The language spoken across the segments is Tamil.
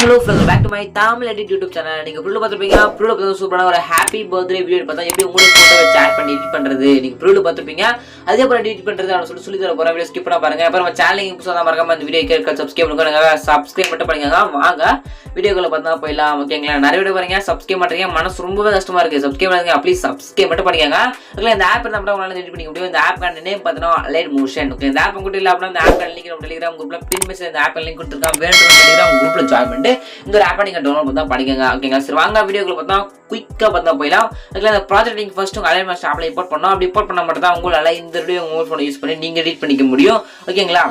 Hello friends, back to my Tamil edit YouTube channel. நீங்க ப்ரூல பாத்துப்பீங்க. ப்ரூல பார்த்தா சூப்பரான ஒரு ஹேப்பி பர்த்டே வீடியோ பார்த்தா எப்படி உங்களுக்கு போட்டோ வச்சு ஆட் பண்ணி எடிட் பண்றது நீங்க ப்ரூல பாத்துப்பீங்க. அதே போல எடிட் பண்றது நான் சொல்லி தர போற வீடியோ ஸ்கிப் பண்ண பாருங்க. அப்புறம் நம்ம சேனலுக்கு புதுசா மறக்காம இந்த வீடியோக்கு சப்ஸ்கிரைப் பண்ணுங்க. சப்ஸ்கிரைப் மட்டும் பண்ணுங்க. வாங்க வீடியோக்குள்ள பார்த்தா போயிடலாம். ஓகேங்களா? நிறைய வீடியோ பாருங்க, சப்ஸ்கிரைப் பண்றீங்க, மனசு ரொம்பவே கஷ்டமா இருக்கு. சப்ஸ்கிரைப் பண்ணுங்க, ப்ளீஸ் சப்ஸ்கிரைப் மட்டும் பண்ணுங்க. ஓகே, இந்த ஆப் நம்ம உங்களால எடிட் பண்ணிக்க முடியும். இந்த ஆப்கான நேம் பார்த்தா Alight motion. ஓகே, இந்த ஆப் கூட இல்ல அப்படினா இந்த ஆப் லிங்க் நம்ம Telegram குரூப்ல பின் மெசேஜ் இந்த ஆப் லிங்க் கொடுத்திருக்கேன். வேணும்னா Telegram குரூப்ல ஜாயின் பண்ணிட்டு இந்த ஒரு ஆப்பை நீங்க டவுன்லோட் பண்ணா படிங்க. ஓகேங்களா? சரி வாங்க வீடியோக்குள்ள பார்த்தா குயிக்கா பார்த்தா போயிடலாம். அதுல இந்த ப்ராஜெக்ட் லிங்க் ஃபர்ஸ்ட் உங்க Alight motion ஆப்ல இம்போர்ட் பண்ணனும். அப்படி இம்போர்ட் பண்ணா மட்டும் தான் உங்களால இந்த வீடியோ உங்க ஃபோன் யூஸ் பண்ணி நீங்க எடிட் பண்ணிக்க முடியும். ஓகேங்களா?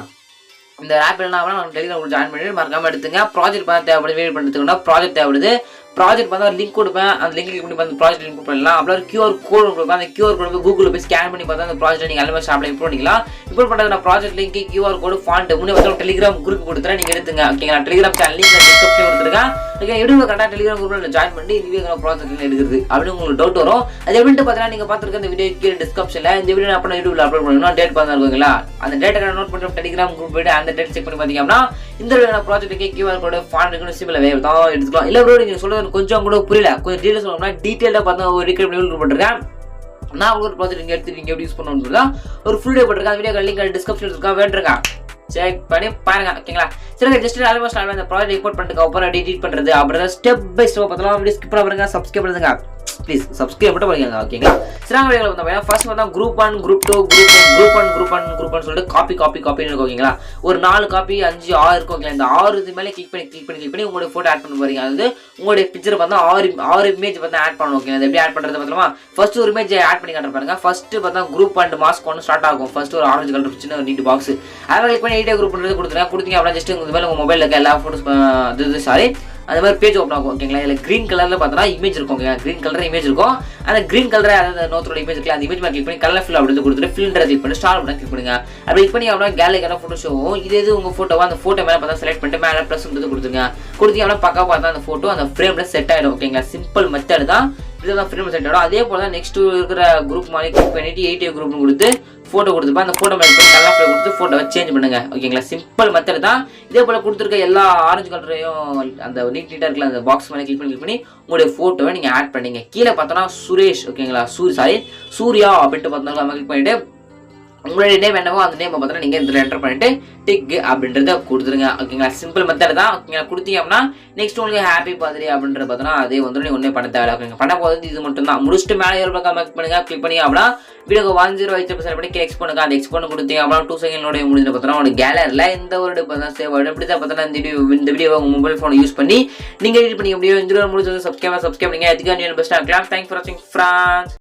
இந்த ஆப் என்ன நம்ம Telegram குரூப் ஜாயின் பண்ணிட்டு மறக்காம எடுத்துங்க. ப்ராஜெக்ட் பார்த்தா தேவைப்படுது, வெயிட் பண்ணிட்டுனா ப்ராஜெக்ட் தேவைப்படுது. ப்ராஜெக்ட் பார்த்தா லிங்க் கொடுப்பேன். அந்த லிங்க் கிளிக் பண்ணி பார்த்து ப்ராஜெக்ட் லிங்க் பண்ணலாம். அப்புறம் ஒரு QR கோட் கொடுப்பேன். அந்த QR கோட் கூகுள்ல போய் ஸ்கேன் பண்ணி பார்த்தா அந்த ப்ராஜெக்ட் நீங்க Alight motion ஆப்ல இம்போர்ட் பண்ணிக்கலாம். இம்போர்ட் பண்றது நான் project link, QR code, font முன்னே வந்து Telegram குரூப் கொடுத்துறேன். நீங்க எடுத்துங்க. ஓகேங்களா? Telegram சேனல் லிங்க் டிஸ்கிரிப்ஷன்ல கொடுத்துருக்கேன். ஓகே, எடுங்க கரெக்ட்டா Telegram குரூப்ல ஜாயின் பண்ணி இந்த வீடியோ ப்ராஜெக்ட் எடுக்குது அப்படின்னு உங்களுக்கு டவுட் வரும். அது எப்படின்னு பார்த்தா நீங்க பார்த்திருக்க இந்த வீடியோ கீழ டிஸ்கிரிப்ஷன்ல இந்த வீடியோ நான் YouTubeல அப்லோட் பண்ணுவேன். டேட் பார்த்தா இருக்குங்களா? அந்த டேட்டை நோட் பண்ணி Telegram குரூப் போய்ட்டு அந்த டேட் செக் பண்ணி பாத்தீங்கன்னா இந்த ப்ராஜெக்ட்டுக்கு QR கோட், ஃபாண்ட் இருக்கு, சிம்பிளா வேற தான் எடுத்துக்கலாம். இல்ல ப்ரோ நீங்க சொல்றது கொஞ்சம் கூட புரியல, கொஞ்சம் டீடைல்ஸ் சொல்லணும்னா டீடைலா பார்த்தா ஒரு ரிகட் பண்ணி போட்டுருக்கேன். நான் ஒரு ப்ராஜெக்ட் நீங்க எடுத்து நீங்க எப்படி யூஸ் பண்ணணும்னு ஒரு ஃபுல் டே போட்டுருக்கேன். அந்த வீடியோ லிங்க் டிஸ்கிரிப்ஷன்ல இருக்கா, வேண்டிருக்கா செக் பண்ணி பாருங்க. ஓகேங்களா? சரி, ஜஸ்ட் Alight motion அந்த ப்ராஜெக்ட் இம்போர்ட் பண்ணிட்டு அப்புறம் எடிட் பண்றது அப்புறம் ஸ்டெப் பை ஸ்டெப் பார்த்தலாம். வீடியோ ஸ்கிப் பண்ண பாருங்க, சப்ஸ்கிரைப் பண்ணுங்க, ப்ளீஸ் சப்ஸ்கிரைப் மட்டும் பண்ணுங்க. ஓகேங்களா? சரி வீடியோல வந்து ஃபர்ஸ்ட் பார்த்தா குரூப் 1, குரூப் 2, குரூப் 1 சொல்லிட்டு காப்பி இருக்கு. ஓகேங்களா? ஒரு 4 காப்பி 5 6 இருக்கும். ஓகேங்களா? இந்த 6 இது மேல கிளிக் பண்ணி உங்களுடைய போட்டோ ஆட் பண்ண போறீங்க. அதாவது உங்களுடைய பிக்சர் பார்த்தா 6 இமேஜ் பார்த்தா ஆட் பண்ணணும். ஓகே, அது எப்படி ஆட் பண்றது பார்த்தலாமா? ஃபர்ஸ்ட் ஒரு இமேஜ் ஆட் பண்ணி காட்டுற பாருங்க. ஃபர்ஸ்ட் பார்த்தா குரூப் அண்ட் மாஸ்க் ஒன்னு ஸ்டார்ட் ஆகும். ஃபர்ஸ்ட் ஒரு ஆரஞ்சு கலர் சின்ன ஒரு நீட் பாக்ஸ் அதை கிளிக் பண்ணி எடிட் குரூப் பண்றது கொடுத்தீங்க அப்படின்னா ஜஸ்ட் உங்க மேல உங்க மொபைல்ல இருக்க எல்லா போட்டோஸ் அந்த மாதிரி பேஜ் ஓப்பன் ஆகும். ஓகேங்களா? இதுல கிரீன் கலர்ல பார்த்தா இமேஜ் இருக்கும். கிரீன் கலர் இமேஜ் இருக்கும். அந்த கிரீன் கலர் அதாவது நோத்தோட இமேஜ் இருக்குல்ல, அந்த இமேஜ் மேல கிளிக் பண்ணி கலர் ஃபில் அப்படி கொடுத்துட்டு ஃபில்டர் கிளிக் பண்ணி ஸ்டார் பட்டன் கிளிக் பண்ணுங்க. அப்படி கிளிக் பண்ணி அப்படின்னா கேலரிக்கான போட்டோ ஷோவும் இது உங்க போட்டோவா அந்த போட்டோ மேல பார்த்தா செலக்ட் பண்ணிட்டு மேல பிளஸ் கொடுத்துருங்க. கொடுத்தீங்க அப்படின்னா பக்கா பார்த்தா அந்த போட்டோ அந்த ஃப்ரேம்ல செட் ஆயிடும். ஓகேங்களா? சிம்பிள் மெத்தட் தான். இதுதான் ஃப்ரேம் செட் ஆயிடும். அதே போல தான் நெக்ஸ்ட் இருக்கிற குரூப் மாதிரி கிளிக் பண்ணிட்டு 8 குரூப் கொடுத்து போட்டோ கொடுத்துப்பா அந்த போட்டோ மேல போய் கலர் ஃபில் கொடுத்து போட்டோவை சேஞ்ச் பண்ணுங்க. ஓகேங்களா? சிம்பிள் மெத்தட் தான். இதே போல கொடுத்துருக்க எல்லா ஆரஞ்சு கலரையும் அந்த நீட்டா இருக்கல அந்த பாக்ஸ் மேல கிளிக் பண்ணி உங்களுடைய போட்டோவை நீங்க ஆட் பண்ணீங்க. கீழே பார்த்தோன்னா சுரேஷ், ஓகேங்களா, சூர்யா அப்படின்ட்டு பார்த்தோம்னா கிளிக் பண்ணிட்டு உங்களுடைய நேம் என்னவோ அந்த நேம் பார்த்தா நீங்க இதுல என்டர் பண்ணிட்டு டிக் அப்படின்றத கொடுத்துருங்க. ஓகேங்களா? சிம்பிள் மெத்தட் தான். ஓகேங்களா? கொடுத்தீங்க அப்படின்னா நெக்ஸ்ட் உங்களுக்கு ஹாப்பி பர்த்டே அப்படின்ற பார்த்தோன்னா அதே வந்து நீங்க ஒன்னே பண்ண தேவை. ஓகேங்க, பண்ண போகிறது இது மட்டும் தான். முடிச்சுட்டு மேலே கிளிக் பண்ணுங்க. கிளிக் பண்ணி அப்படின்னா வீடியோ 10 செலக்ட் பண்ணி எக்ஸ்போர்ட் பண்ணுங்க. அந்த எக்ஸ்போர்ட் கொடுத்தீங்க அப்படின்னா 2 செகண்டோட முடிஞ்சு பார்த்தோன்னா உங்க கேலரியில் இந்த ஒரு சேவ் ஆகிடும். இப்படி தான் பார்த்தோன்னா இந்த வீடியோ உங்க மொபைல் ஃபோனை யூஸ் பண்ணி நீங்க எடிட் பண்ணிக்க முடியும். இந்த வீடியோ முடிஞ்சது சப்ஸ்கிரைப் பண்ணுங்க. அதுக்காக பெஸ்ட்டாக இருக்கலாம். தேங்க்ஸ் ஃபார் வாட்சிங் ஃப்ரெண்ட்ஸ்.